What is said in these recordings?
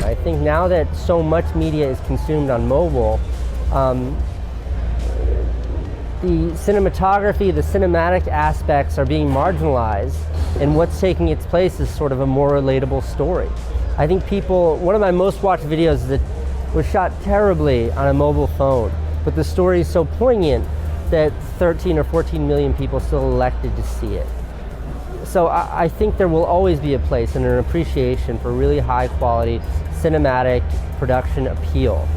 I think now that so much media is consumed on mobile, the cinematography, the cinematic aspects are being marginalized, and what's taking its place is sort of a more relatable story. I think one of my most watched videos that was shot terribly on a mobile phone, but the story is so poignant that 13 or 14 million people still elected to see it. So I think there will always be a place and an appreciation for really high quality cinematic production appeal.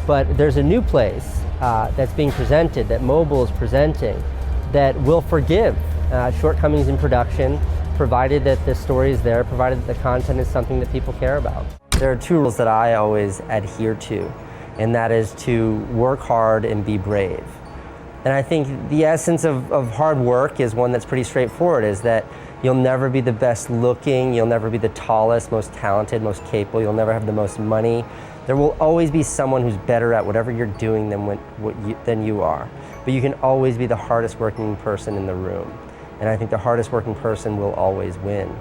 But there's a new place that's being presented, that mobile is presenting, that will forgive shortcomings in production, provided that the story is there, provided that the content is something that people care about. There are two rules that I always adhere to, and that is to work hard and be brave. And I think the essence of hard work is one that's pretty straightforward, is that you'll never be the best looking, you'll never be the tallest, most talented, most capable, you'll never have the most money. There will always be someone who's better at whatever you're doing than you are. But you can always be the hardest working person in the room. And I think the hardest working person will always win.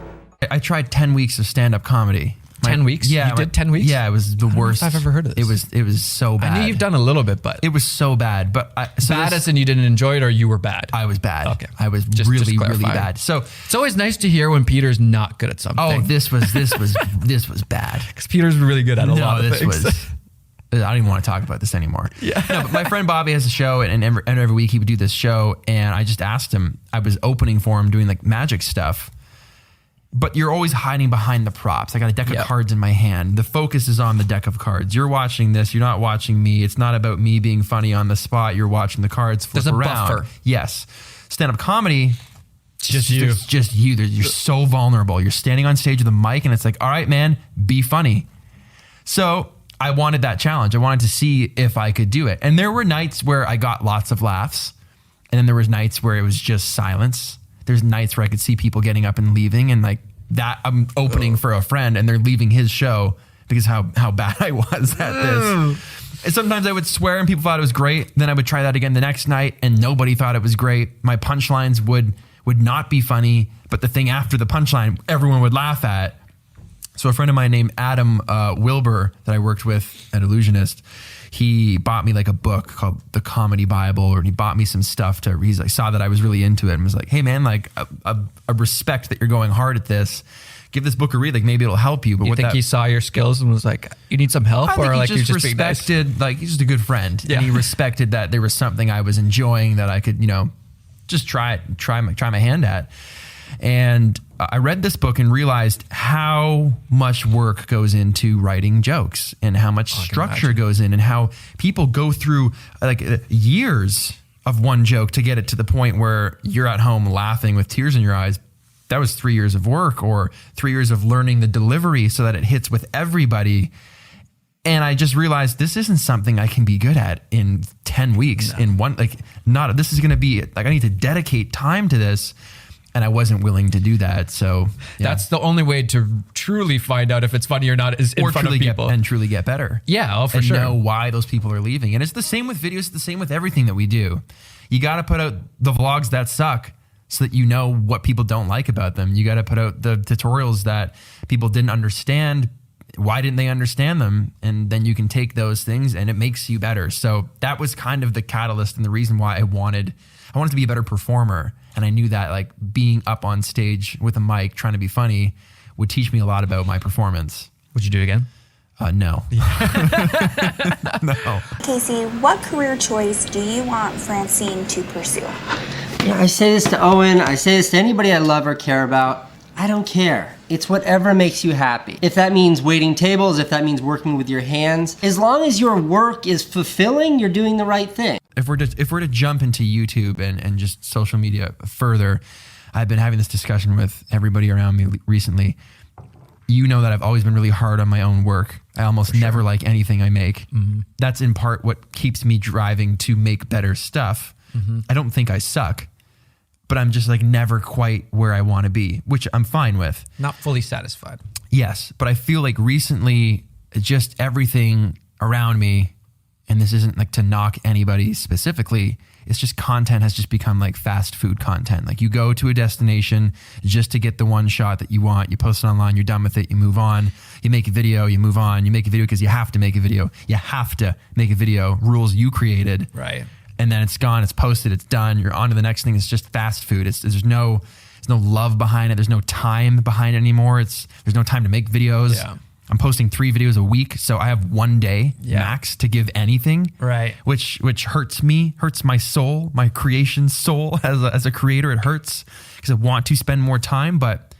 I tried 10 weeks of stand-up comedy. 10 weeks? Yeah. You did 10 weeks? Yeah, it was the worst. I've ever heard of this. It was so bad. I knew you've done a little bit, but... It was so bad. But bad as in you didn't enjoy it, or you were bad? I was bad. Okay. I was really bad. So it's always nice to hear when Peter's not good at something. Oh, this was bad. Because Peter's really good at a lot of things. I don't even want to talk about this anymore. Yeah. No, but my friend Bobby has a show, and every week he would do this show, and I just asked him, I was opening for him doing like magic stuff, but you're always hiding behind the props. I got a deck of cards in my hand. The focus is on the deck of cards. You're watching this. You're not watching me. It's not about me being funny on the spot. You're watching the cards flip around. There's a buffer. Yes. Stand-up comedy, just you. It's just you. You're so vulnerable. You're standing on stage with a mic, and it's like, all right, man, be funny. So I wanted that challenge. I wanted to see if I could do it. And there were nights where I got lots of laughs, and then there was nights where it was just silence. There's nights where I could see people getting up and leaving, and like that, I'm opening for a friend and they're leaving his show because how bad I was at this. And sometimes I would swear and people thought it was great. Then I would try that again the next night and nobody thought it was great. My punchlines would not be funny, but the thing after the punchline, everyone would laugh at. So a friend of mine named Adam Wilbur that I worked with at Illusionist, he bought me like a book called The Comedy Bible, or he bought me some stuff to read. He saw that I was really into it and was like, hey man, like I respect that you're going hard at this. Give this book a read, like maybe it'll help you. But you think he saw your skills and was like, you need some help? Or like he just respected, nice? Like he's just a good friend. Yeah. And he respected that there was something I was enjoying that I could, just try my hand at. And I read this book and realized how much work goes into writing jokes and how much structure goes in, and how people go through like years of one joke to get it to the point where you're at home laughing with tears in your eyes. That was 3 years of work, or 3 years of learning the delivery so that it hits with everybody. And I just realized this isn't something I can be good at in 10 weeks. No. This is going to be like, I need to dedicate time to this. And I wasn't willing to do that. So that's the only way to truly find out if it's funny or not, is in front of people. And truly get better. Yeah, for sure. And know why those people are leaving. And it's the same with videos, it's the same with everything that we do. You got to put out the vlogs that suck so that you know what people don't like about them. You got to put out the tutorials that people didn't understand. Why didn't they understand them? And then you can take those things and it makes you better. So that was kind of the catalyst and the reason why I wanted to be a better performer. And I knew that like being up on stage with a mic trying to be funny would teach me a lot about my performance. Would you do it again? No. No. Casey, what career choice do you want Francine to pursue? Yeah, I say this to Owen, I say this to anybody I love or care about. I don't care. It's whatever makes you happy. If that means waiting tables, if that means working with your hands, as long as your work is fulfilling, you're doing the right thing. If we're to jump into YouTube and just social media further, I've been having this discussion with everybody around me recently. You know that I've always been really hard on my own work. I almost never like anything I make. Mm-hmm. That's in part what keeps me driving to make better stuff. Mm-hmm. I don't think I suck, but I'm just like never quite where I want to be, which I'm fine with. Not fully satisfied. Yes, but I feel like recently just everything around me and this isn't like to knock anybody specifically, it's just content has just become like fast food content. Like you go to a destination just to get the one shot that you want. You post it online, you're done with it, you move on. You make a video, you move on. You make a video because you have to make a video. You have to make a video, rules you created. Right. And then it's gone, it's posted, it's done. You're on to the next thing. It's just fast food. There's no love behind it. There's no time behind it anymore. There's no time to make videos. Yeah. I'm posting 3 videos a week, so I have 1 day max to give anything. Right. Which hurts me, hurts my soul, my creation soul as a creator. It hurts because I want to spend more time, but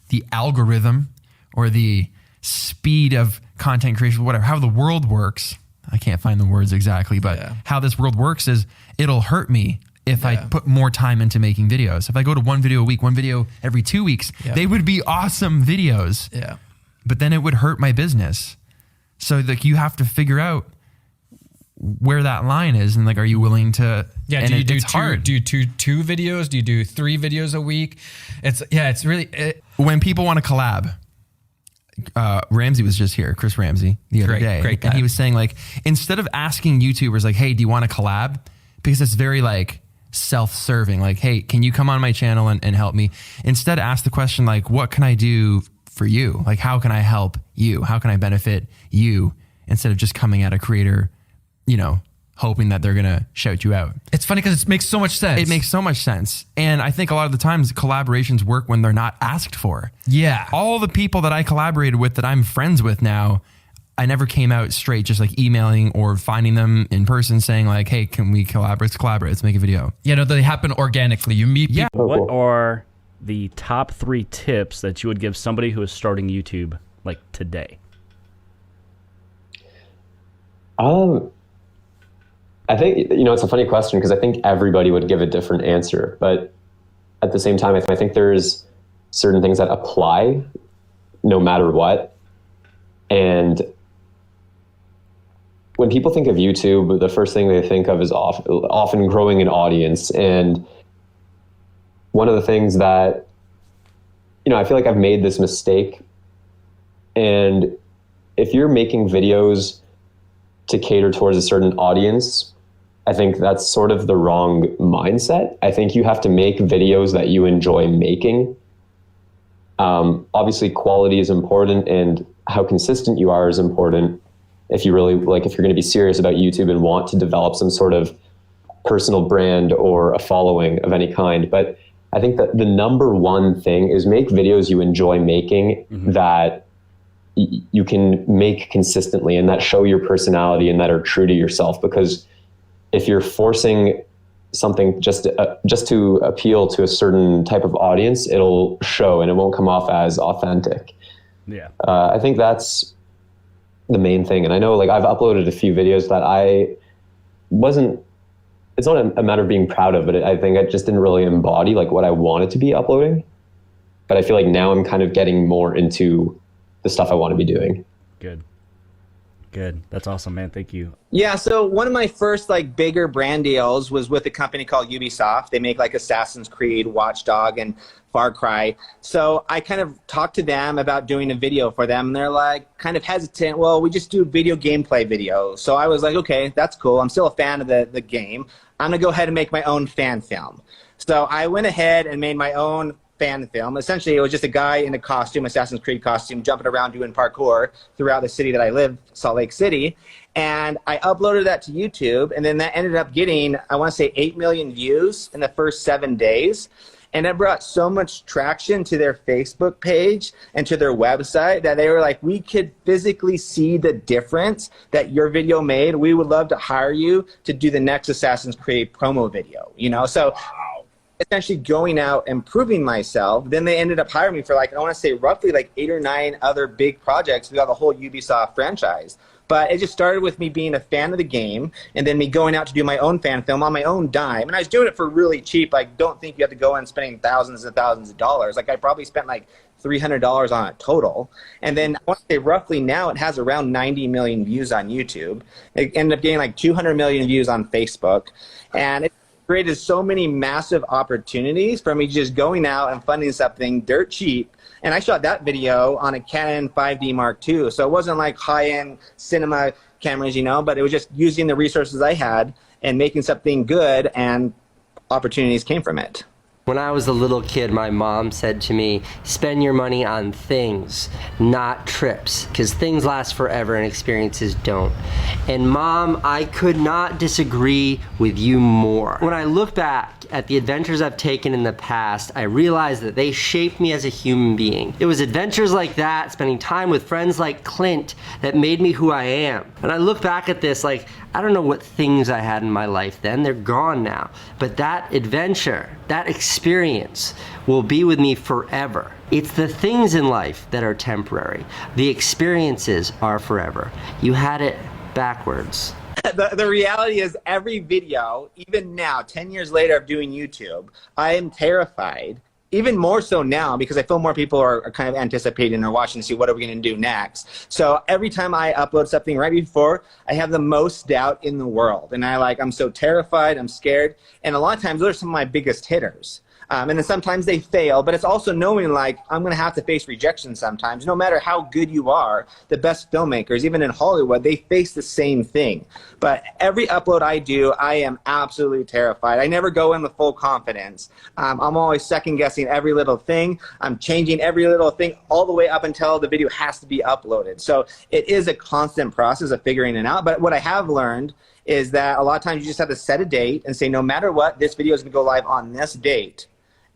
the algorithm or the speed of content creation, whatever, how the world works, I can't find the words exactly, but how this world works is it'll hurt me if I put more time into making videos. If I go to 1 video a week, 1 video every 2 weeks, they would be awesome videos. Yeah. But then it would hurt my business. So like you have to figure out where that line is, and like, are you willing to? Yeah. And Do you do it's two? hard. Do you do 2 videos? Do you do 3 videos a week? It's really When people want to collab. Ramsey was just here, Chris Ramsey, the other day, great guy. and he was saying like, instead of asking YouTubers like, hey, do you want to collab? Because it's very like self-serving, like, hey, can you come on my channel and help me? Instead, ask the question like, what can I do for you? Like, how can I help you? How can I benefit you? Instead of just coming at a creator, hoping that they're going to shout you out. It's funny because it makes so much sense. It makes so much sense. And I think a lot of the times collaborations work when they're not asked for. Yeah. All the people that I collaborated with that I'm friends with now, I never came out straight, just like emailing or finding them in person saying like, hey, can we collaborate? Let's collaborate. Let's make a video. They happen organically. You meet people. What are the top 3 tips that you would give somebody who is starting YouTube like today? I think, it's a funny question because I think everybody would give a different answer. But at the same time, I think there's certain things that apply no matter what. And when people think of YouTube, the first thing they think of is often growing an audience. And one of the things that, I feel like I've made this mistake. And if you're making videos to cater towards a certain audience, I think that's sort of the wrong mindset. I think you have to make videos that you enjoy making. Obviously, quality is important, and how consistent you are is important. If you really if you're going to be serious about YouTube and want to develop some sort of personal brand or a following of any kind. But I think that the number one thing is make videos you enjoy making that you can make consistently and that show your personality and that are true to yourself. Because if you're forcing something just to appeal to a certain type of audience, it'll show and it won't come off as authentic. Yeah. I think that's the main thing. And I know I've uploaded a few videos that it's not a matter of being proud of, but I think I just didn't really embody what I wanted to be uploading. But I feel like now I'm kind of getting more into the stuff I want to be doing. Good. That's awesome, man. Thank you. Yeah, so one of my first bigger brand deals was with a company called Ubisoft. They make Assassin's Creed, Watch Dog, and Far Cry. So I kind of talked to them about doing a video for them, and they're kind of hesitant. Well, we just do video gameplay videos. So I was like, okay, that's cool. I'm still a fan of the game. I'm gonna go ahead and make my own fan film. So I went ahead and made my own fan film. Essentially, it was just a guy in a costume, Assassin's Creed costume, jumping around doing parkour throughout the city that I live, Salt Lake City. And I uploaded that to YouTube, and then that ended up getting, I want to say, 8 million views in the first 7 days. And it brought so much traction to their Facebook page and to their website that they were like, we could physically see the difference that your video made. We would love to hire you to do the next Assassin's Creed promo video, So essentially going out and proving myself. Then they ended up hiring me for I want to say roughly 8 or 9 other big projects throughout the whole Ubisoft franchise. But it just started with me being a fan of the game and then me going out to do my own fan film on my own dime. And I was doing it for really cheap. Don't think you have to go and spending thousands and thousands of dollars. I probably spent $300 on it total. And then I want to say roughly now it has around 90 million views on YouTube. It ended up getting 200 million views on Facebook. And it created so many massive opportunities for me just going out and funding something dirt cheap. And I shot that video on a Canon 5D Mark II. So it wasn't high-end cinema cameras, you know, but it was just using the resources I had and making something good, and opportunities came from it. When I was a little kid, my mom said to me, spend your money on things, not trips, because things last forever and experiences don't. And Mom, I could not disagree with you more. When I look back at the adventures I've taken in the past, I realize that they shaped me as a human being. It was adventures like that, spending time with friends like Clint, that made me who I am. And I look back at this like, I don't know what things I had in my life then, they're gone now. But that adventure, that experience will be with me forever. It's the things in life that are temporary. The experiences are forever. You had it backwards. The reality is every video, even now, 10 years later of doing YouTube, I am terrified. Even more so now, because I feel more people are kind of anticipating or watching to see what are we going to do next. So every time I upload something right before, I have the most doubt in the world. And I'm so terrified, I'm scared. And a lot of times those are some of my biggest hitters. And then sometimes they fail, but it's also knowing like I'm going to have to face rejection sometimes. No matter how good you are, the best filmmakers, even in Hollywood, they face the same thing. But every upload I do, I am absolutely terrified. I never go in with full confidence. I'm always second guessing every little thing. I'm changing every little thing all the way up until the video has to be uploaded. So it is a constant process of figuring it out. But what I have learned is that a lot of times you just have to set a date and say, no matter what, this video is going to go live on this date,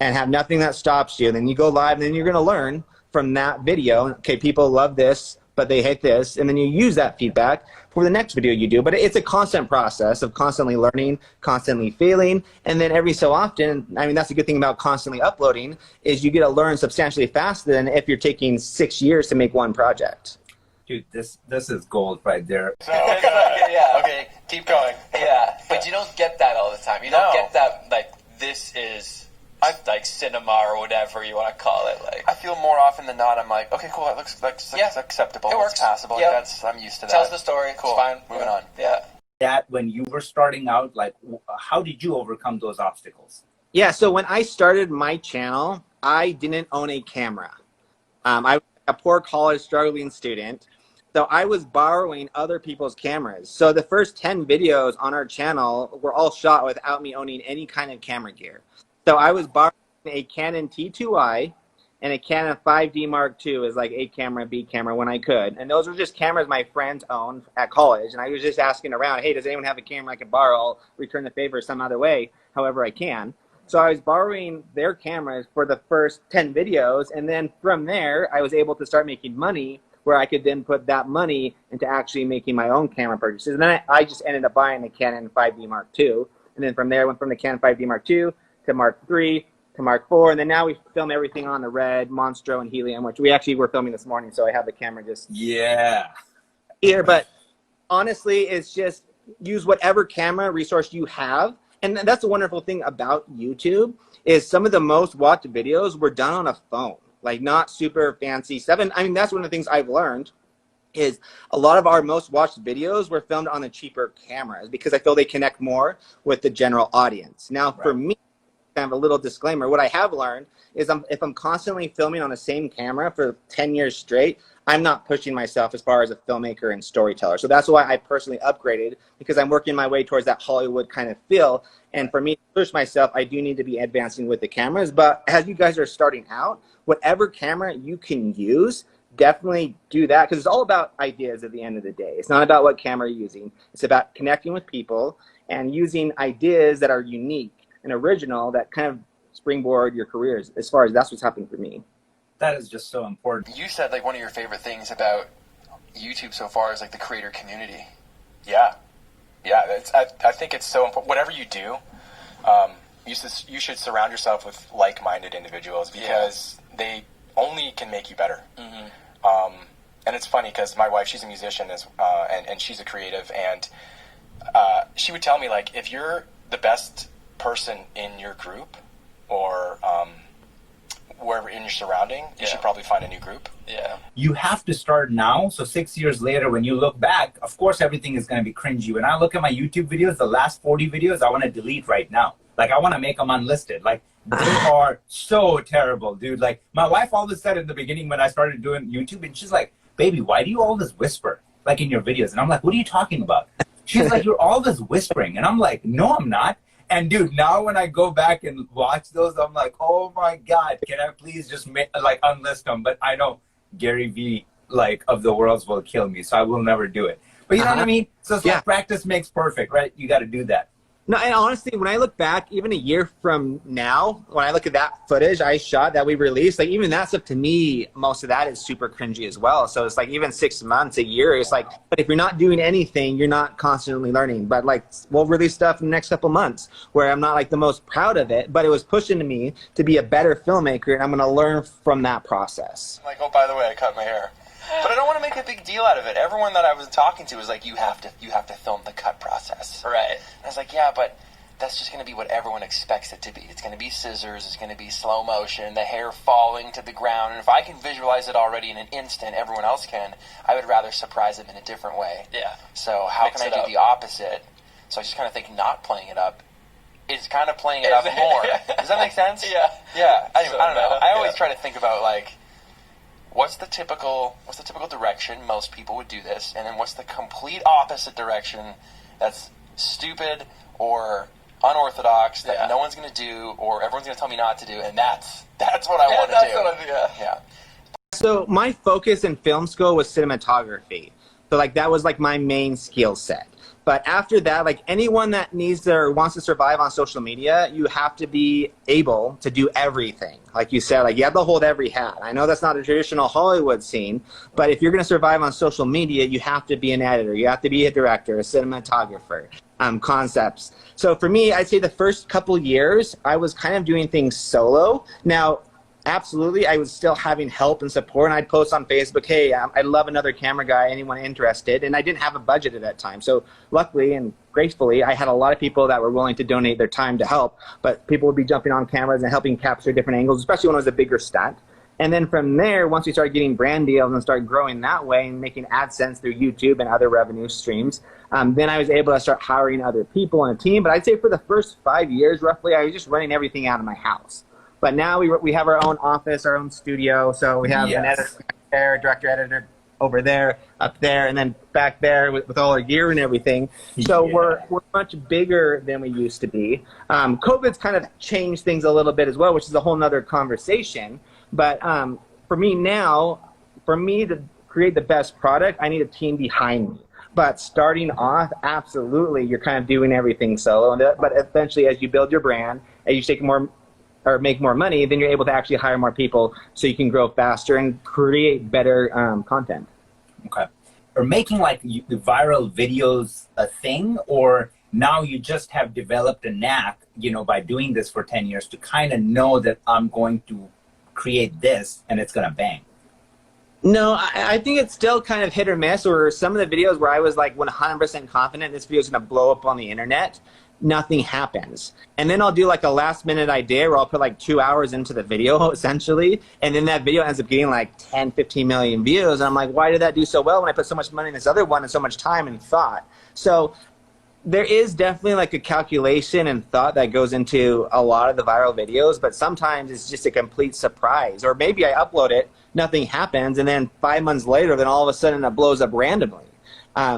and have nothing that stops you. Then you go live, and then you're going to learn from that video. Okay, people love this, but they hate this. And then you use that feedback for the next video you do. But it's a constant process of constantly learning, constantly failing. And then every so often, I mean, that's the good thing about constantly uploading, is you get to learn substantially faster than if you're taking 6 years to make one project. Dude, this is gold right there. So, yeah, okay, keep going. Yeah, but you don't get that all the time. You don't get that, like, this is like cinema or whatever you want to call it. Like, I feel more often than not, I'm like, okay, cool, that looks like acceptable. It works. It's passable. Yep. I'm used to that. Tells the story. Cool. It's fine. Moving on. Yeah. That when you were starting out, like, how did you overcome those obstacles? Yeah, so when I started my channel, I didn't own a camera. I was a poor college struggling student. So I was borrowing other people's cameras. So the first 10 videos on our channel were all shot without me owning any kind of camera gear. So I was borrowing a Canon T2i and a Canon 5D Mark II as like A camera, B camera when I could. And those were just cameras my friends owned at college. And I was just asking around, hey, does anyone have a camera I could borrow? I'll return the favor some other way, however I can. So I was borrowing their cameras for the first 10 videos. And then from there, I was able to start making money where I could then put that money into actually making my own camera purchases. And then I just ended up buying the Canon 5D Mark II. And then from there, I went from the Canon 5D Mark II to Mark III, to Mark IV, and then now we film everything on the Red, Monstro, and Helium, which we actually were filming this morning, so I have the camera just here. But honestly, it's just use whatever camera resource you have, and that's the wonderful thing about YouTube, is some of the most watched videos were done on a phone, like not super fancy stuff. And I mean, that's one of the things I've learned, is a lot of our most watched videos were filmed on the cheaper cameras because I feel they connect more with the general audience. Now, for me, kind of a little disclaimer, what I have learned is if I'm constantly filming on the same camera for 10 years straight, I'm not pushing myself as far as a filmmaker and storyteller. So that's why I personally upgraded, because I'm working my way towards that Hollywood kind of feel. And for me to push myself, I do need to be advancing with the cameras. But as you guys are starting out, whatever camera you can use, definitely do that, because it's all about ideas at the end of the day. It's not about what camera you're using. It's about connecting with people and using ideas that are unique and original that kind of springboard your careers, as far as that's what's happened for me. That is just so important. You said like one of your favorite things about YouTube so far is like the creator community. Yeah. I think it's so important. Whatever you do, you should surround yourself with like-minded individuals, because they only can make you better. Mm-hmm. And it's funny because my wife, she's a musician and she's a creative, and she would tell me, like, if you're the best person in your group or wherever in your surrounding, you should probably find a new group. Yeah. You have to start now. So 6 years later, when you look back, of course, everything is going to be cringy. When I look at my YouTube videos, the last 40 videos, I want to delete right now. Like, I want to make them unlisted. Like, they are so terrible, dude. Like, my wife always said in the beginning when I started doing YouTube, and she's like, baby, why do you always whisper? like in your videos. And I'm like, what are you talking about? She's like, you're always whispering. And I'm like, no, I'm not. And dude, now when I go back and watch those, I'm like, oh my God, can I please just unlist them? But I know Gary V of the worlds will kill me, so I will never do it. But you know what I mean? So it's like practice makes perfect, right? You got to do that. No, and honestly, when I look back, even a year from now, when I look at that footage I shot that we released, like even that stuff to me, most of that is super cringy as well. So it's like even 6 months, a year, it's like, but if you're not doing anything, you're not constantly learning. But like, we'll release stuff in the next couple months where I'm not like the most proud of it, but it was pushing me to be a better filmmaker, and I'm going to learn from that process. Like, oh, by the way, I cut my hair. But I don't want to make a big deal out of it. Everyone that I was talking to was like, you have to film the cut process. Right. And I was like, yeah, but that's just going to be what everyone expects it to be. It's going to be scissors, it's going to be slow motion, the hair falling to the ground. And if I can visualize it already in an instant, everyone else can, I would rather surprise them in a different way. Yeah. So how can I do the opposite? So I just kind of think not playing it up is kind of playing it up more. Does that make sense? Yeah. Yeah. I don't know. I always try to think about like, what's the typical direction most people would do this, and then what's the complete opposite direction that's stupid or unorthodox that no one's going to do or everyone's going to tell me not to do, and that's what I want to do. Yeah. So my focus in film school was cinematography. So like that was like my main skill set. But after that, like anyone that needs or wants to survive on social media, you have to be able to do everything. Like you said, like you have to hold every hat. I know that's not a traditional Hollywood scene, but if you're going to survive on social media, you have to be an editor. You have to be a director, a cinematographer, concepts. So for me, I'd say the first couple years, I was kind of doing things solo. Now, absolutely, I was still having help and support, and I'd post on Facebook, hey, I'd love another camera guy, anyone interested? And I didn't have a budget at that time. So luckily and gracefully, I had a lot of people that were willing to donate their time to help, but people would be jumping on cameras and helping capture different angles, especially when it was a bigger stunt. And then from there, once we started getting brand deals and started growing that way and making AdSense through YouTube and other revenue streams, then I was able to start hiring other people on a team. But I'd say for the first 5 years, roughly, I was just running everything out of my house. But now we have our own office, our own studio. So we have an editor there, director, editor over there, up there, and then back there with all our gear and everything. So we're much bigger than we used to be. COVID's kind of changed things a little bit as well, which is a whole nother conversation. But for me now, for me to create the best product, I need a team behind me. But starting off, absolutely, you're kind of doing everything solo. But eventually, as you build your brand, as you take more or make more money, then you're able to actually hire more people so you can grow faster and create better content. Okay. Or making like the viral videos a thing, or now you just have developed a knack, by doing this for 10 years to kind of know that I'm going to create this and it's going to bang? No, I think it's still kind of hit or miss, or some of the videos where I was like 100% confident this video is going to blow up on the internet, nothing happens. And then I'll do like a last minute idea where I'll put like 2 hours into the video essentially, and then that video ends up getting like 10, 15 million views. And I'm like, why did that do so well when I put so much money in this other one and so much time and thought? So there is definitely like a calculation and thought that goes into a lot of the viral videos, but sometimes it's just a complete surprise. Or maybe I upload it, nothing happens, and then 5 months later, then all of a sudden it blows up randomly.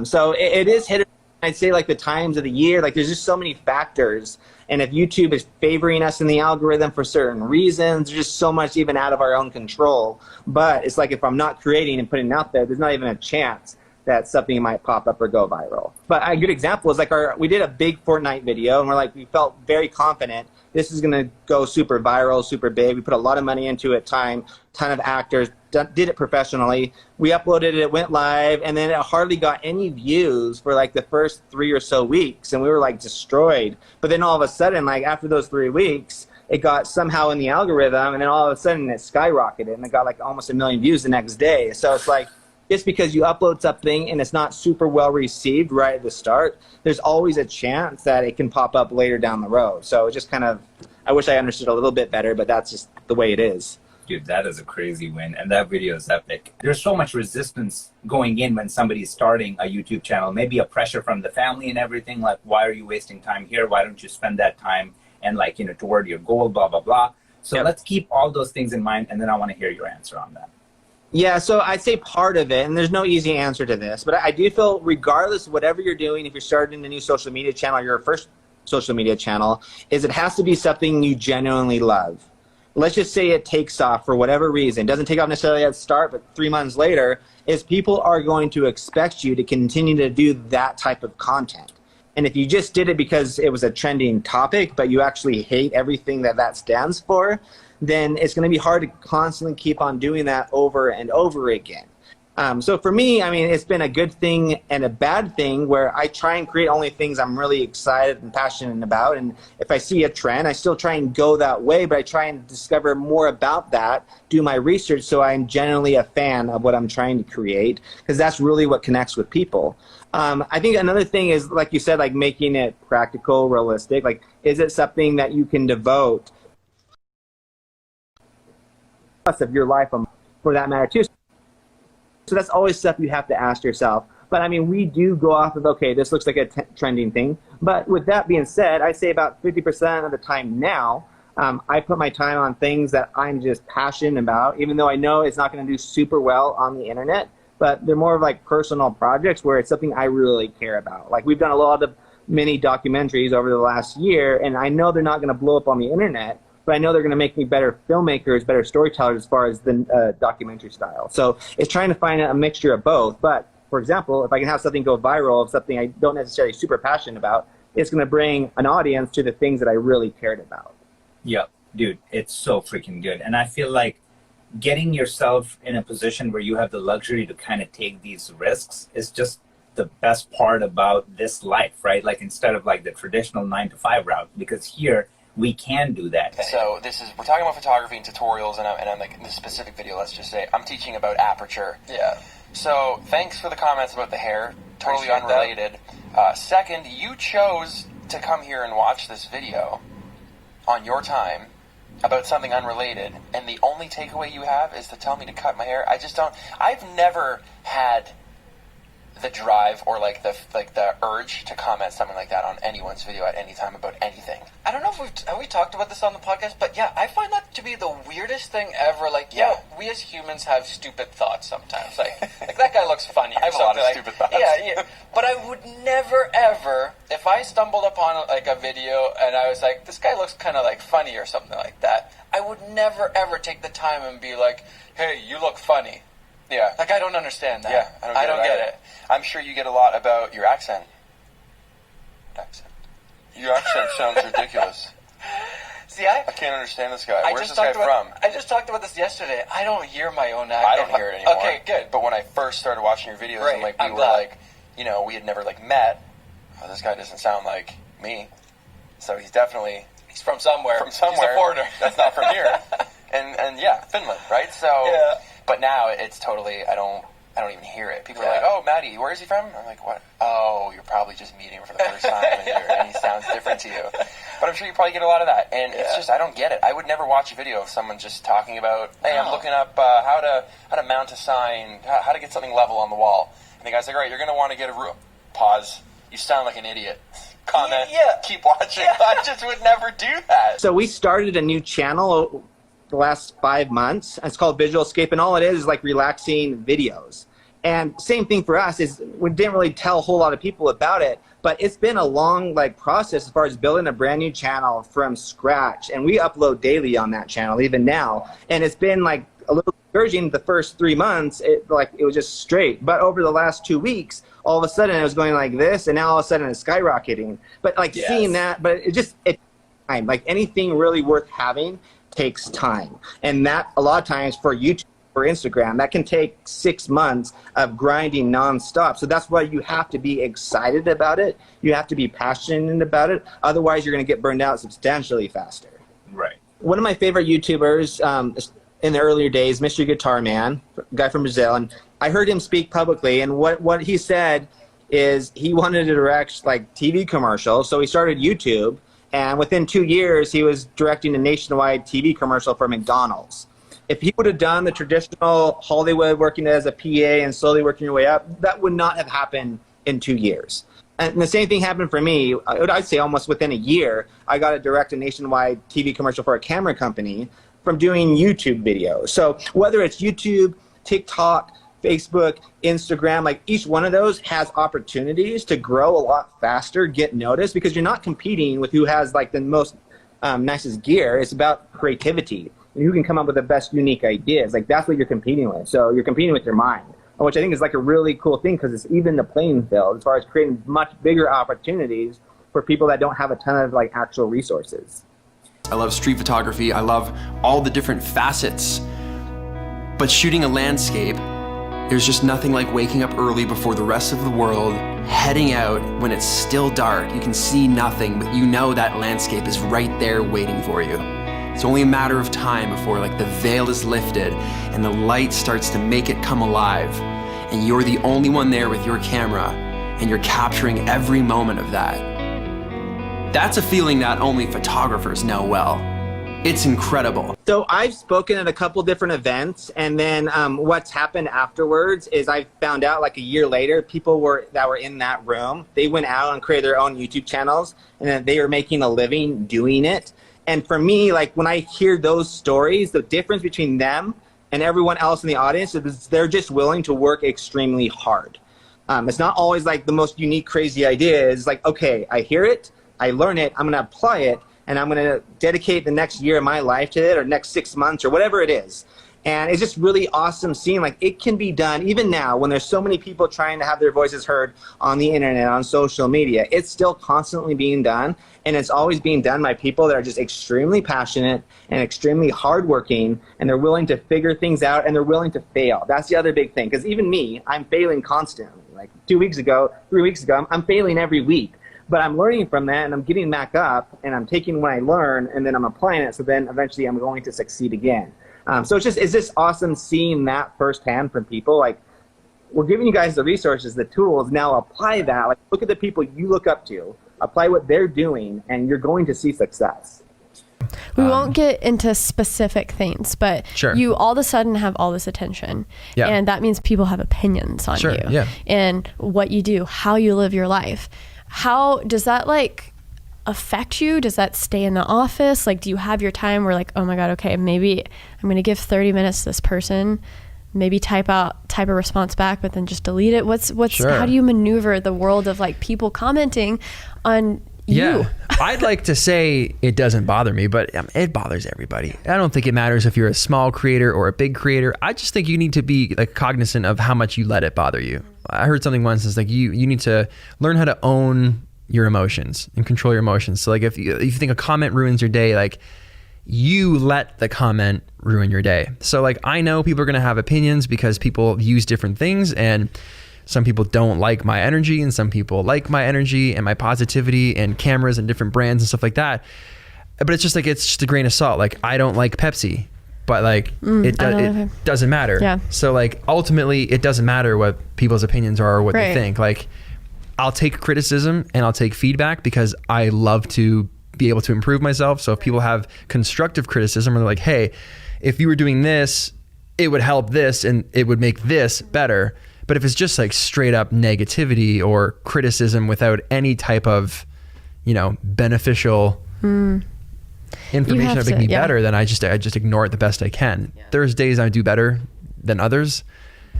So it is hit or miss. I'd say like the times of the year, like there's just so many factors. And if YouTube is favoring us in the algorithm for certain reasons, there's just so much even out of our own control. But it's like if I'm not creating and putting it out there, there's not even a chance that something might pop up or go viral. But a good example is like we did a big Fortnite video, and we felt very confident this is gonna go super viral, super big. We put a lot of money into it, ton of actors, did it professionally. We uploaded it, it went live, and then it hardly got any views for like the first 3 or so weeks, and we were like destroyed. But then all of a sudden, like after those 3 weeks, it got somehow in the algorithm, and then all of a sudden it skyrocketed, and it got like almost 1 million views the next day. So it's like, just because you upload something and it's not super well received right at the start, there's always a chance that it can pop up later down the road. So it just kind of, I wish I understood a little bit better, but that's just the way it is. Dude, that is a crazy win, and that video is epic. There's so much resistance going in when somebody's starting a YouTube channel, maybe a pressure from the family and everything, like, why are you wasting time here? Why don't you spend that time and like, toward your goal, blah, blah, blah. So let's keep all those things in mind, and then I want to hear your answer on that. Yeah, so I'd say part of it, and there's no easy answer to this, but I do feel regardless of whatever you're doing, if you're starting a new social media channel or your first social media channel, is it has to be something you genuinely love. Let's just say it takes off for whatever reason. It doesn't take off necessarily at the start, but 3 months later, is people are going to expect you to continue to do that type of content. And if you just did it because it was a trending topic, but you actually hate everything that that stands for, then it's going to be hard to constantly keep on doing that over and over again. So for me, I mean, it's been a good thing and a bad thing where I try and create only things I'm really excited and passionate about. And if I see a trend, I still try and go that way, but I try and discover more about that, do my research so I'm genuinely a fan of what I'm trying to create, because that's really what connects with people. I think another thing is, like you said, like making it practical, realistic. Like, is it something that you can devote of your life for that matter too? So that's always stuff you have to ask yourself. But I mean, we do go off of, okay, this looks like a trending thing. But with that being said, I'd say about 50% of the time now, I put my time on things that I'm just passionate about, even though I know it's not going to do super well on the internet. But they're more of like personal projects where it's something I really care about. Like, we've done a lot of mini documentaries over the last year, and I know they're not going to blow up on the internet, but I know they're going to make me better filmmakers, better storytellers as far as the documentary style. So it's trying to find a mixture of both. But for example, if I can have something go viral of something I don't necessarily super passionate about, it's going to bring an audience to the things that I really cared about. Yep, dude, it's so freaking good. And I feel like getting yourself in a position where you have the luxury to kind of take these risks is just the best part about this life, right? Like, instead of like the traditional 9-to-5 route, because here, we can do that. So we're talking about photography and tutorials, and I'm like, in this specific video, let's just say, I'm teaching about aperture. Yeah. So thanks for the comments about the hair. Totally unrelated. Second, you chose to come here and watch this video on your time about something unrelated, and the only takeaway you have is to tell me to cut my hair. I've never had the drive or like the urge to comment something like that on anyone's video at any time about anything. I don't know if have we talked about this on the podcast, but yeah, I find that to be the weirdest thing ever. Like, yeah, we as humans have stupid thoughts sometimes. Like that guy looks funny. I have a lot of stupid thoughts. Yeah. But I would never ever, if I stumbled upon like a video and I was like, this guy looks kind of like funny or something like that, I would never ever take the time and be like, hey, you look funny. Yeah. Like, I don't understand that. Yeah, I don't get it. I'm sure you get a lot about your accent. Your accent sounds ridiculous. See, I can't understand this guy. Where's this guy from? I just talked about this yesterday. I don't hear my own accent. I don't hear it anymore. Okay, good. But when I first started watching your videos, Great. and like we were like, you know, we had never like met. Oh, this guy doesn't sound like me. So he's from somewhere. From somewhere. He's a foreigner. That's not from here. And yeah, Finland, right? So yeah. But now it's totally, I don't even hear it. People are like, oh, Maddie, where is he from? I'm like, what? Oh, you're probably just meeting him for the first time and he sounds different to you. But I'm sure you probably get a lot of that. And it's just, I don't get it. I would never watch a video of someone just talking about, hey, I'm looking up how to mount a sign, how to get something level on the wall. And the guy's like, all right, you're going to want to get a room. Pause. You sound like an idiot. Comment. Yeah. Keep watching. I just would never do that. So we started a new channel the last 5 months. It's called Visual Escape, and all it is like relaxing videos. And same thing for us is we didn't really tell a whole lot of people about it, but it's been a long process as far as building a brand new channel from scratch. And we upload daily on that channel even now. And it's been like a little discouraging the first 3 months. It was just straight. But over the last 2 weeks, all of a sudden it was going like this, and now all of a sudden it's skyrocketing. But seeing that, but it's time. Like, anything really worth having takes time. And that a lot of times for YouTube or Instagram, that can take 6 months of grinding nonstop. So that's why you have to be excited about it. You have to be passionate about it. Otherwise, you're going to get burned out substantially faster. Right. One of my favorite YouTubers in the earlier days, Mr. Guitar Man, guy from Brazil, and I heard him speak publicly, and what he said is he wanted to direct TV commercials, so he started YouTube. And within 2 years, he was directing a nationwide TV commercial for McDonald's. If he would have done the traditional Hollywood, working as a PA and slowly working your way up, that would not have happened in 2 years. And the same thing happened for me. I'd say almost within a year, I got to direct a nationwide TV commercial for a camera company from doing YouTube videos. So whether it's YouTube, TikTok, Facebook, Instagram, like each one of those has opportunities to grow a lot faster, get noticed, because you're not competing with who has like the most nicest gear. It's about creativity and who can come up with the best unique ideas. Like that's what you're competing with. So you're competing with your mind, which I think is like a really cool thing because it's even the playing field as far as creating much bigger opportunities for people that don't have a ton of like actual resources. I love street photography. I love all the different facets. But shooting a landscape, there's just nothing like waking up early before the rest of the world, heading out when it's still dark. You can see nothing, but you know that landscape is right there waiting for you. It's only a matter of time before like the veil is lifted and the light starts to make it come alive. And you're the only one there with your camera and you're capturing every moment of that. That's a feeling that only photographers know well. It's incredible. So I've spoken at a couple different events, and then what's happened afterwards is I found out like a year later, people that were in that room, they went out and created their own YouTube channels, and then they were making a living doing it. And for me, like when I hear those stories, the difference between them and everyone else in the audience is they're just willing to work extremely hard. It's not always like the most unique, crazy idea. It's like, okay, I hear it, I learn it, I'm gonna apply it, and I'm going to dedicate the next year of my life to it, or next 6 months, or whatever it is. And it's just really awesome seeing like it can be done even now when there's so many people trying to have their voices heard on the internet, on social media. It's still constantly being done, and it's always being done by people that are just extremely passionate and extremely hardworking, and they're willing to figure things out, and they're willing to fail. That's the other big thing, because even me, I'm failing constantly. Like 2 weeks ago, 3 weeks ago, I'm failing every week. But I'm learning from that, and I'm getting back up, and I'm taking what I learn, and then I'm applying it, so then eventually I'm going to succeed again. So it's just awesome seeing that firsthand from people. Like, we're giving you guys the resources, the tools, now apply that. Like, look at the people you look up to, apply what they're doing, and you're going to see success. We won't get into specific things, but Sure. you all of a sudden have all this attention. Yeah. And that means people have opinions on Sure, you yeah. and what you do, how you live your life. How does that like affect you? Does that stay in the office? Like, do you have your time where like, oh my God, okay, maybe I'm going to give 30 minutes to this person, maybe type a response back, but then just delete it? What's Sure. How do you maneuver the world of like people commenting on you? Yeah, I'd like to say it doesn't bother me, but it bothers everybody. I don't think it matters if you're a small creator or a big creator. I just think you need to be like cognizant of how much you let it bother you. I heard something once, it's like you need to learn how to own your emotions and control your emotions. So like if you think a comment ruins your day, like you let the comment ruin your day. So like I know people are gonna have opinions because people use different things, and some people don't like my energy and some people like my energy and my positivity and cameras and different brands and stuff like that. But it's just a grain of salt. Like I don't like Pepsi, but like it doesn't matter. Yeah. So like ultimately it doesn't matter what people's opinions are or what they think. Like I'll take criticism and I'll take feedback because I love to be able to improve myself. So if people have constructive criticism and they're like, hey, if you were doing this, it would help this and it would make this better. But if it's just like straight up negativity or criticism without any type of, beneficial information that make me better, then I just ignore it the best I can. Yeah. There's days I do better than others,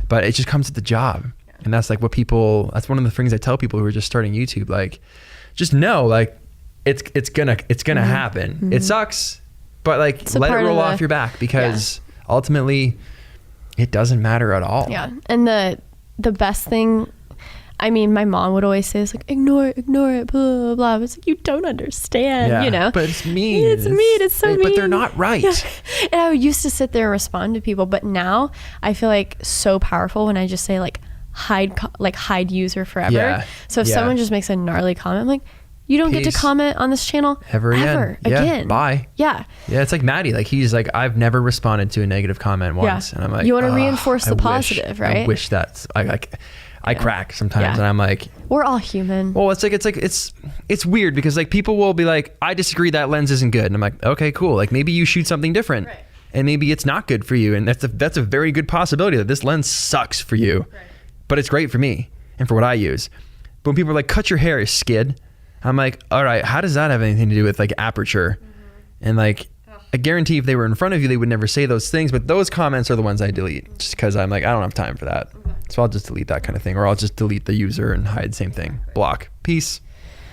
but it just comes with the job. Yeah. And that's like that's one of the things I tell people who are just starting YouTube, like, just know, like, it's gonna happen. Mm-hmm. It sucks, but like, let it roll off your back because ultimately it doesn't matter at all. Yeah. And the best thing, I mean, my mom would always say, it's like, ignore it, blah, blah, blah. It's like, you don't understand, But it's mean. It's mean. It's so mean. But they're not right. Yeah. And I used to sit there and respond to people. But now I feel like so powerful when I just say like, hide user forever. Yeah. So if someone just makes a gnarly comment, I'm like, you don't get to comment on this channel ever again. Bye. Yeah. Yeah. It's like Maddie. Like he's like, I've never responded to a negative comment once. And I'm like, you want to reinforce the positive, right? I wish that's I crack sometimes and I'm like, we're all human. Well, it's weird because like people will be like, I disagree, that lens isn't good. And I'm like, okay, cool. Like maybe you shoot something different and maybe it's not good for you. And that's a very good possibility that this lens sucks for you, but it's great for me and for what I use. But when people are like, cut your hair, skid. I'm like, all right, how does that have anything to do with like aperture? And like, I guarantee if they were in front of you, they would never say those things, but those comments are the ones I delete just because I'm like, I don't have time for that. So I'll just delete that kind of thing, or I'll just delete the user and hide, same thing. Block. Peace.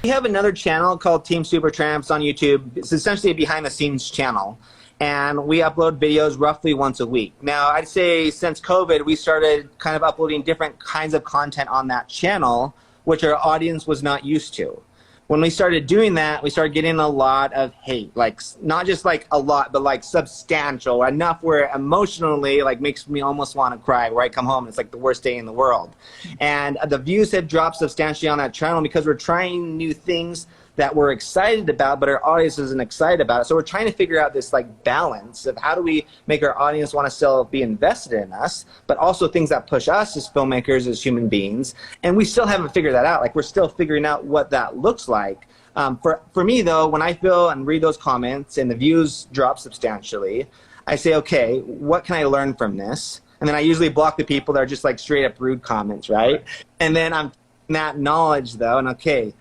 We have another channel called Team Supertramps on YouTube. It's essentially a behind the scenes channel. And we upload videos roughly once a week. Now, I'd say since COVID, we started kind of uploading different kinds of content on that channel, which our audience was not used to. When we started doing that, we started getting a lot of hate, like not just like a lot, but like substantial, enough where emotionally like makes me almost want to cry, where I come home and it's like the worst day in the world. And the views have dropped substantially on that channel because we're trying new things that we're excited about, but our audience isn't excited about it. So we're trying to figure out this like balance of how do we make our audience want to still be invested in us, but also things that push us as filmmakers, as human beings. And we still haven't figured that out. Like we're still figuring out what that looks like. For me though, when I feel and read those comments and the views drop substantially, I say, okay, what can I learn from this? And then I usually block the people that are just like straight up rude comments, right? And then I'm that knowledge though, and okay,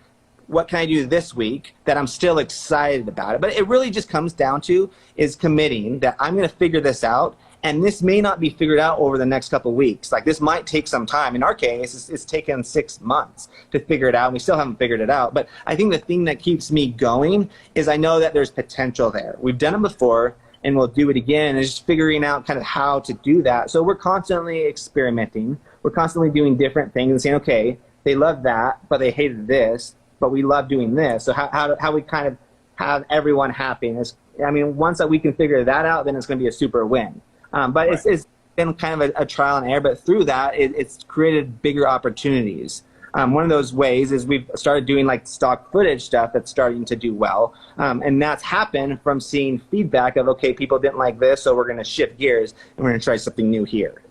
what can I do this week that I'm still excited about it? But it really just comes down to is committing that I'm going to figure this out, and this may not be figured out over the next couple of weeks. Like this might take some time. In our case, it's taken 6 months to figure it out, and we still haven't figured it out. But I think the thing that keeps me going is I know that there's potential there. We've done it before, and we'll do it again, and just figuring out kind of how to do that. So we're constantly experimenting. We're constantly doing different things and saying, okay, they love that, but they hated this, but we love doing this. So how we kind of have everyone happy. And I mean, once that we can figure that out, then it's going to be a super win. But it's been kind of a trial and error. But through that, it's created bigger opportunities. One of those ways is we've started doing like stock footage stuff that's starting to do well. And that's happened from seeing feedback of, okay, people didn't like this, so we're going to shift gears and we're going to try something new here.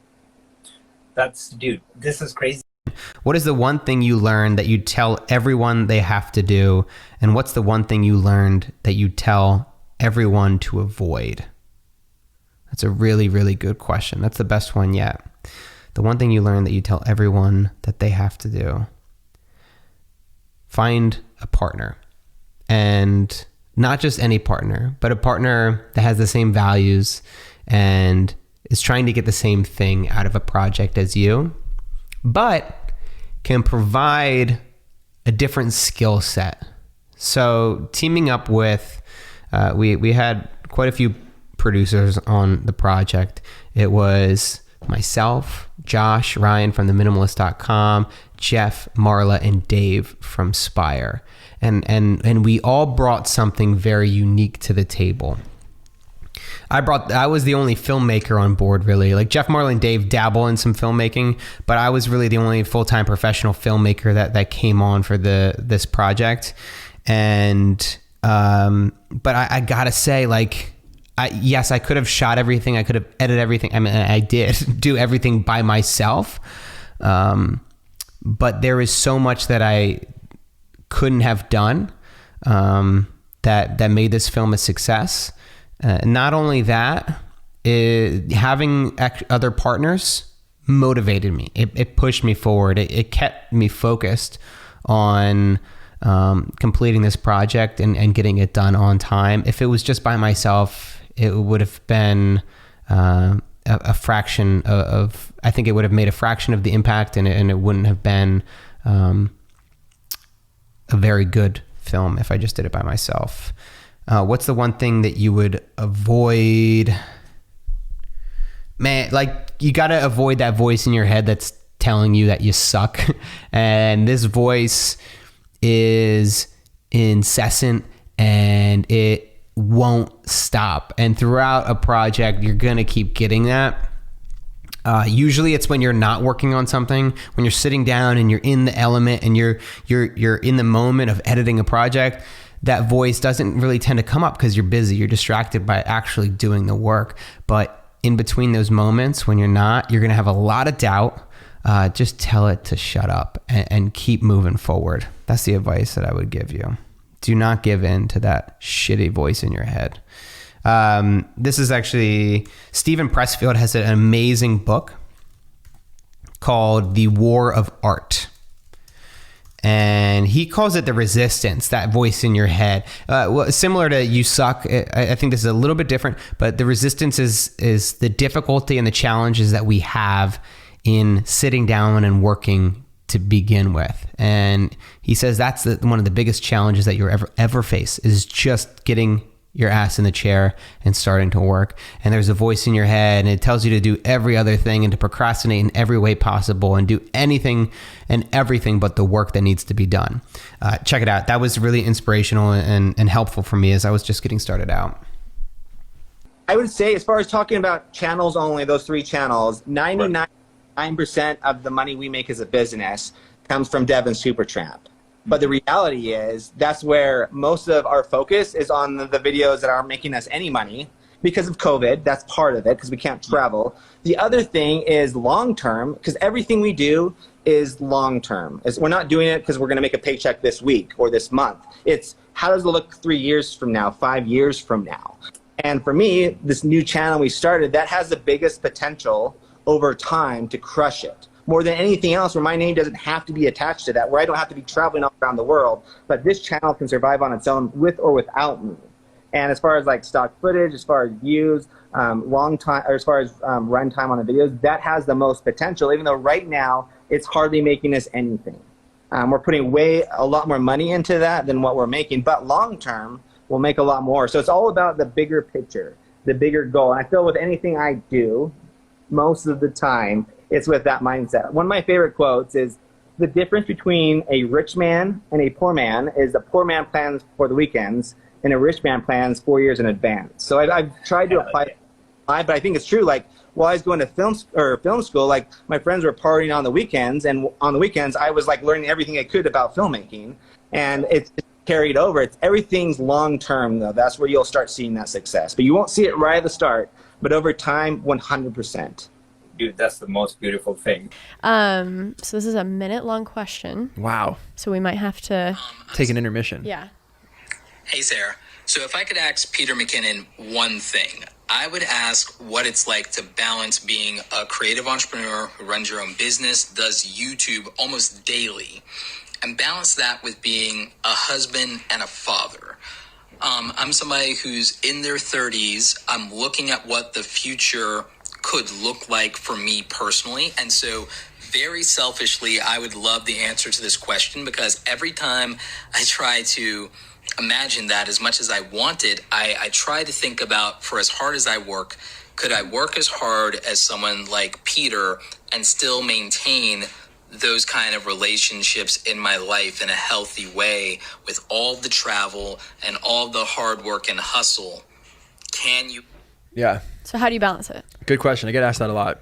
Dude, this is crazy. What is the one thing you learned that you tell everyone they have to do? And what's the one thing you learned that you tell everyone to avoid? That's a really, really good question. That's the best one yet. The one thing you learned that you tell everyone that they have to do. Find a partner. And not just any partner, but a partner that has the same values and is trying to get the same thing out of a project as you, but can provide a different skill set. So teaming up with, we had quite a few producers on the project. It was myself, Josh, Ryan from theminimalist.com, Jeff, Marla, and Dave from Spire. And we all brought something very unique to the table. I was the only filmmaker on board, really. Like Jeff, Marla, and Dave dabble in some filmmaking, but I was really the only full-time professional filmmaker that came on for this project. And but I gotta say, like, yes, I could have shot everything, I could have edited everything. I mean, I did do everything by myself, but there is so much that I couldn't have done that made this film a success. Not only that, having other partners motivated me. It pushed me forward. It kept me focused on completing this project and getting it done on time. If it was just by myself, it would have been a fraction of, I think it would have made a fraction of the impact, and it wouldn't have been a very good film if I just did it by myself. What's the one thing that you would avoid? Man, like, you got to avoid that voice in your head that's telling you that you suck. And this voice is incessant and it won't stop. And throughout a project, you're going to keep getting that. Usually it's when you're not working on something, when you're sitting down and you're in the element and you're in the moment of editing a project. That voice doesn't really tend to come up because you're busy. You're distracted by actually doing the work. But in between those moments when you're not, you're going to have a lot of doubt. Just tell it to shut up and keep moving forward. That's the advice that I would give you. Do not give in to that shitty voice in your head. This is actually, Stephen Pressfield has an amazing book called The War of Art. And he calls it the resistance, that voice in your head. Similar to you suck. I think this is a little bit different, but the resistance is the difficulty and the challenges that we have in sitting down and working to begin with. And he says that's one of the biggest challenges that you'll ever face, is just getting your ass in the chair and starting to work. And there's a voice in your head and it tells you to do every other thing and to procrastinate in every way possible and do anything and everything but the work that needs to be done. Check it out. That was really inspirational and helpful for me as I was just getting started out. I would say, as far as talking about channels only, those 3 channels, 99% of the money we make as a business comes from Dev and Supertramp. But the reality is that's where most of our focus is, on the videos that aren't making us any money because of COVID. That's part of it, because we can't travel. The other thing is long-term, because everything we do is long-term. We're not doing it because we're going to make a paycheck this week or this month. It's how does it look 3 years from now, 5 years from now? And for me, this new channel we started, that has the biggest potential over time to crush it. More than anything else, where my name doesn't have to be attached to that, where I don't have to be traveling all around the world, but this channel can survive on its own with or without me. And as far as like stock footage, as far as views, long time, or as far as run time on the videos, that has the most potential, even though right now it's hardly making us anything. We're putting a lot more money into that than what we're making, but long term, we'll make a lot more. So it's all about the bigger picture, the bigger goal. And I feel with anything I do, most of the time, it's with that mindset. One of my favorite quotes is, the difference between a rich man and a poor man is the poor man plans for the weekends and a rich man plans 4 years in advance. So I've tried to apply it, but I think it's true. Like, while I was going to film school, like my friends were partying on the weekends, and on the weekends I was like learning everything I could about filmmaking, and it's carried over. Everything's long term though. That's where you'll start seeing that success. But you won't see it right at the start, but over time, 100%. Dude, that's the most beautiful thing. So this is a minute-long question. Wow. So we might have to take an intermission. Yeah. Hey, Sarah. So if I could ask Peter McKinnon one thing, I would ask what it's like to balance being a creative entrepreneur who runs your own business, does YouTube almost daily, and balance that with being a husband and a father. I'm somebody who's in their 30s. I'm looking at what the future could look like for me personally. And so very selfishly, I would love the answer to this question, because every time I try to imagine that as much as I want it, I try to think about, for as hard as I work, could I work as hard as someone like Peter and still maintain those kind of relationships in my life in a healthy way with all the travel and all the hard work and hustle? Can you? Yeah. So how do you balance it? Good question. I get asked that a lot.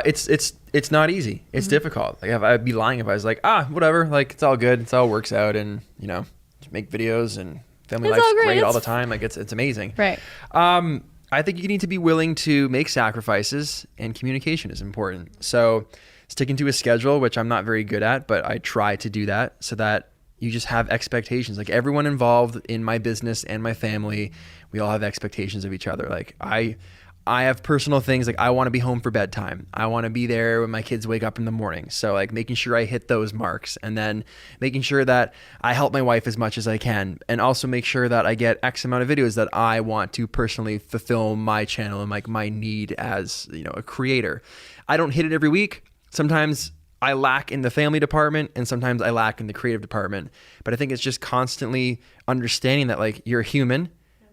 It's not easy. It's difficult. Like, I'd be lying if I was like, whatever, like it's all good. It's all works out, and just make videos and family life's great all the time. Like it's amazing. Right. I think you need to be willing to make sacrifices, and communication is important. So sticking to a schedule, which I'm not very good at, but I try to do that so that you just have expectations. Like, everyone involved in my business and my family, we all have expectations of each other. Like, I have personal things, like I want to be home for bedtime. I want to be there when my kids wake up in the morning. So like making sure I hit those marks, and then making sure that I help my wife as much as I can, and also make sure that I get X amount of videos that I want to personally fulfill my channel and like my need as, a creator. I don't hit it every week. Sometimes I lack in the family department, and sometimes I lack in the creative department. But I think it's just constantly understanding that like you're a human.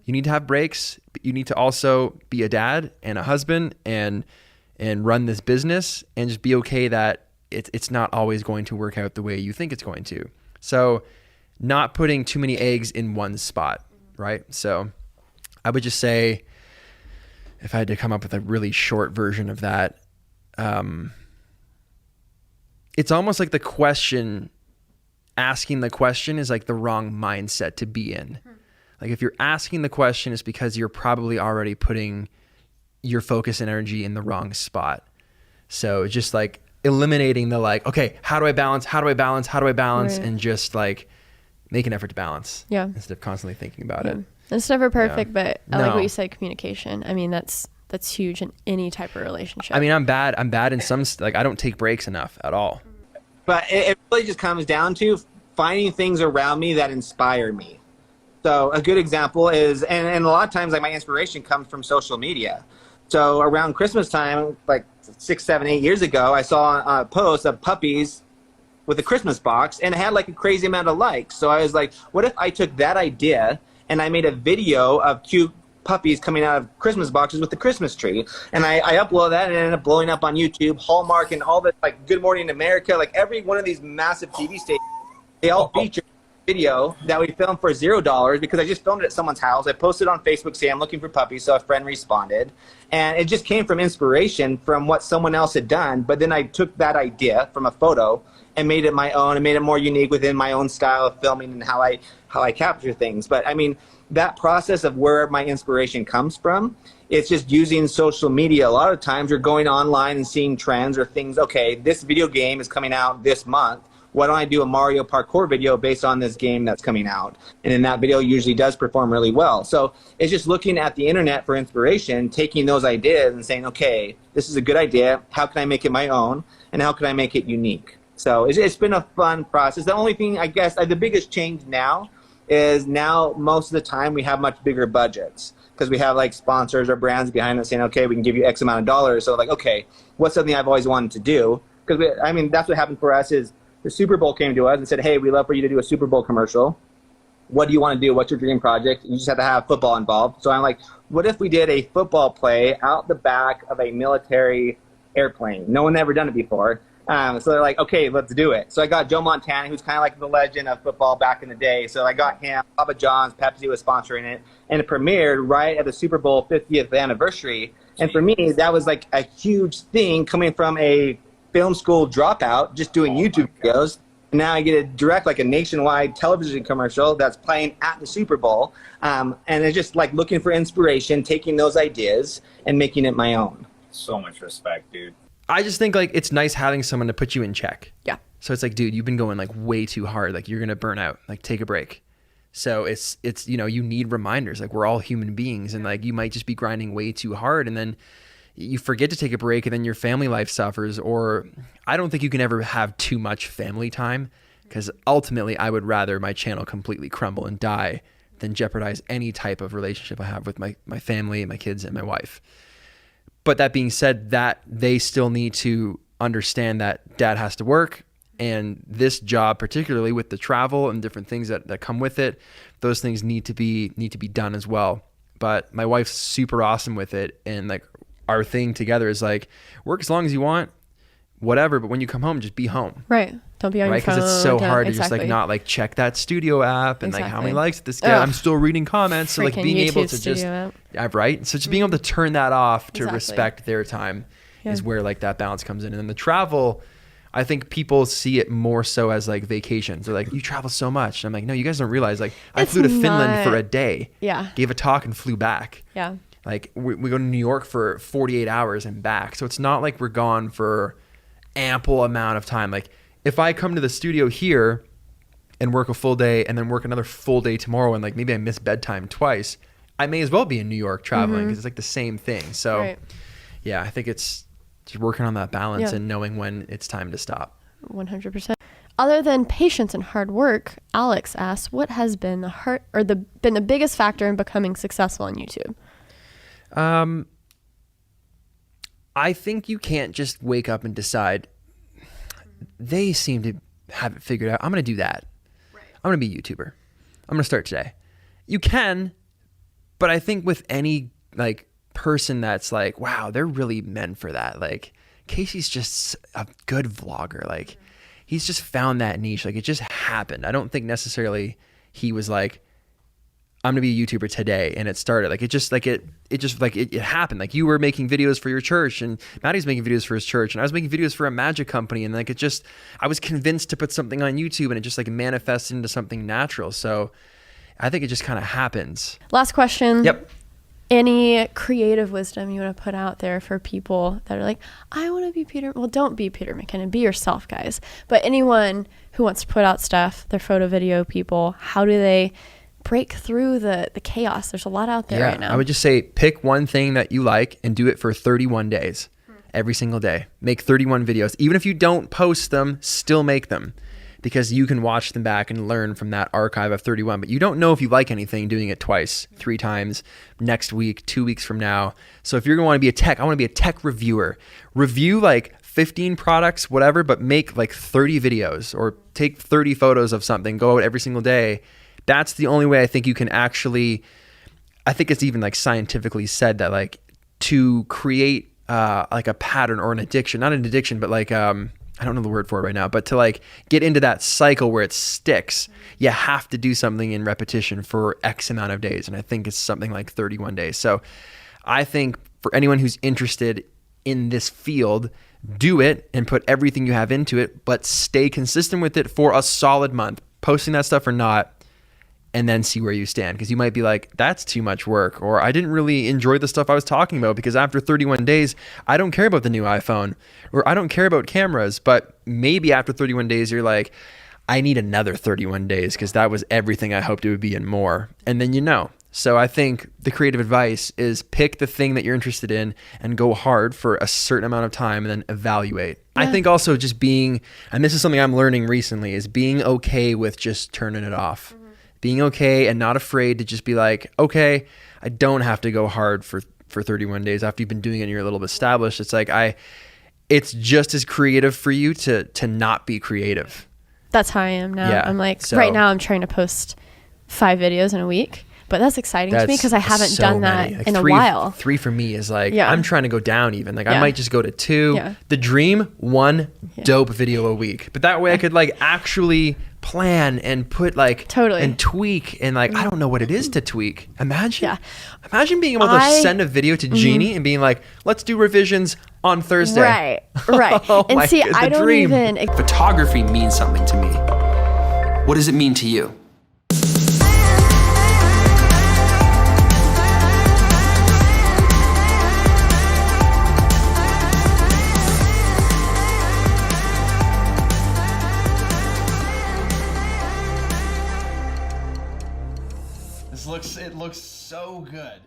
You need to have breaks, but you need to also be a dad and a husband and run this business, and just be okay that it's not always going to work out the way you think it's going to. So not putting too many eggs in one spot, right? So I would just say, if I had to come up with a really short version of that, it's almost like asking the question is like the wrong mindset to be in. Like, if you're asking the question, it's because you're probably already putting your focus and energy in the wrong spot. So it's just like eliminating the like, okay, how do I balance? Right. And just like make an effort to balance. Yeah. Instead of constantly thinking about it. It's never perfect, but I like what you said, communication. I mean, that's huge in any type of relationship. I mean, I'm bad in some, like I don't take breaks enough at all. But it really just comes down to finding things around me that inspire me. So a good example is, and a lot of times like my inspiration comes from social media. So around Christmas time, like 6, 7, 8 years ago, I saw a post of puppies with a Christmas box, and it had like a crazy amount of likes. So I was like, what if I took that idea and I made a video of cute puppies coming out of Christmas boxes with the Christmas tree? And I uploaded that and it ended up blowing up on YouTube, Hallmark, and all the like Good Morning America, like every one of these massive TV stations, they all feature video that we filmed for $0 because I just filmed it at someone's house. I posted on Facebook saying I'm looking for puppies, so a friend responded. And it just came from inspiration from what someone else had done, but then I took that idea from a photo and made it my own and made it more unique within my own style of filming and how I capture things. But I mean, that process of where my inspiration comes from, it's just using social media. A lot of times you're going online and seeing trends or things. Okay, this video game is coming out this month. Why don't I do a Mario parkour video based on this game that's coming out? And then that video usually does perform really well. So it's just looking at the internet for inspiration, taking those ideas and saying, okay, this is a good idea. How can I make it my own? And how can I make it unique? So it's been a fun process. The only thing, I guess, the biggest change now is now most of the time we have much bigger budgets because we have like sponsors or brands behind us saying, okay, we can give you X amount of dollars. So like, okay, what's something I've always wanted to do? Because I mean, that's what happened for us is the Super Bowl came to us and said, hey, we'd love for you to do a Super Bowl commercial. What do you want to do? What's your dream project? You just have to have football involved. So I'm like, what if we did a football play out the back of a military airplane? No one ever done it before. So they're like, okay, let's do it. So I got Joe Montana, who's kind of like the legend of football back in the day. So I got him, Papa John's, Pepsi was sponsoring it. And it premiered right at the Super Bowl 50th anniversary. And for me, that was like a huge thing coming from a film school dropout, just doing YouTube videos. And now I get a direct, like a nationwide television commercial that's playing at the Super Bowl. And it's just like looking for inspiration, taking those ideas and making it my own. So much respect, dude. I just think like it's nice having someone to put you in check. Yeah. So it's like, dude, you've been going like way too hard. Like you're going to burn out. Like take a break. So it's, you know, you need reminders. Like we're all human beings and like you might just be grinding way too hard and then you forget to take a break and then your family life suffers. Or I don't think you can ever have too much family time because ultimately I would rather my channel completely crumble and die than jeopardize any type of relationship I have with my family, my kids, and my wife. But that being said, that they still need to understand that dad has to work, and this job, particularly with the travel and different things that come with it, those things need to be done as well. But my wife's super awesome with it, and like our thing together is like work as long as you want, whatever. But when you come home, just be home. Right. Don't be on your phone. Because it's so hard to just like not like check that studio app and like how many likes did this get. I'm still reading comments. So like being able to just right. So just being able to turn that off to respect their time is where like that balance comes in. And then the travel, I think people see it more so as like vacations. They're like, you travel so much. I'm like, no, you guys don't realize like I flew to Finland for a day. Yeah. Gave a talk and flew back. Yeah. Like we go to New York for 48 hours and back. So it's not like we're gone for ample amount of time. Like if I come to the studio here and work a full day and then work another full day tomorrow and like maybe I miss bedtime twice, I may as well be in New York traveling because it's like the same thing. So yeah, I think it's just working on that balance and knowing when it's time to stop. 100%. Other than patience and hard work, Alex asks, what has been been the biggest factor in becoming successful on YouTube? I think you can't just wake up and decide, they seem to have it figured out. I'm going to do that. Right. I'm going to be a YouTuber. I'm going to start today. You can, but I think with any like person that's like, wow, they're really meant for that. Like Casey's just a good vlogger. Like he's just found that niche. Like it just happened. I don't think necessarily he was like, I'm gonna be a YouTuber today, and it started. Like it happened. Like you were making videos for your church, and Maddie's making videos for his church, and I was making videos for a magic company, and like I was convinced to put something on YouTube, and it just like manifested into something natural. So I think it just kind of happens. Last question. Yep. Any creative wisdom you want to put out there for people that are like, I want to be Peter? Well, don't be Peter McKinnon. Be yourself, guys. But anyone who wants to put out stuff, they're photo, video people, how do they break through the chaos? There's a lot out there right now. I would just say pick one thing that you like and do it for 31 days every single day. Make 31 videos. Even if you don't post them, still make them, because you can watch them back and learn from that archive of 31. But you don't know if you like anything doing it twice, 3 times, next week, 2 weeks from now. So if you're going to want to be I want to be a tech reviewer. Review like 15 products, whatever, but make like 30 videos or take 30 photos of something, go out every single day. That's the only way I think you can actually, I think it's even like scientifically said that like to create like a pattern or an addiction, not an addiction, but like, I don't know the word for it right now, but to like get into that cycle where it sticks, you have to do something in repetition for X amount of days. And I think it's something like 31 days. So I think for anyone who's interested in this field, do it and put everything you have into it, but stay consistent with it for a solid month, posting that stuff or not, and then see where you stand. Because you might be like, that's too much work, or I didn't really enjoy the stuff I was talking about because after 31 days, I don't care about the new iPhone, or I don't care about cameras. But maybe after 31 days, you're like, I need another 31 days because that was everything I hoped it would be and more. And then you know. So I think the creative advice is pick the thing that you're interested in and go hard for a certain amount of time and then evaluate. Yeah. I think also just being, and this is something I'm learning recently, is being okay with just turning it off. Mm-hmm. Being okay and not afraid to just be like, okay, I don't have to go hard for 31 days after you've been doing it and you're a little bit established. It's like, it's just as creative for you to not be creative. That's how I am now. Yeah. I'm like, right now I'm trying to post 5 videos in a week. But that's exciting to me because I haven't done that like in a while. 3 for me is like, I'm trying to go down even. Like I might just go to 2. Yeah. The dream, 1 dope video a week. But that way I could like actually plan and put like, and tweak. And like, I don't know what it is to tweak. Imagine being able to send a video to Jeannie and being like, let's do revisions on Thursday. Right. Oh and see, I don't dream. even. Photography means something to me. What does it mean to you? It looks so good.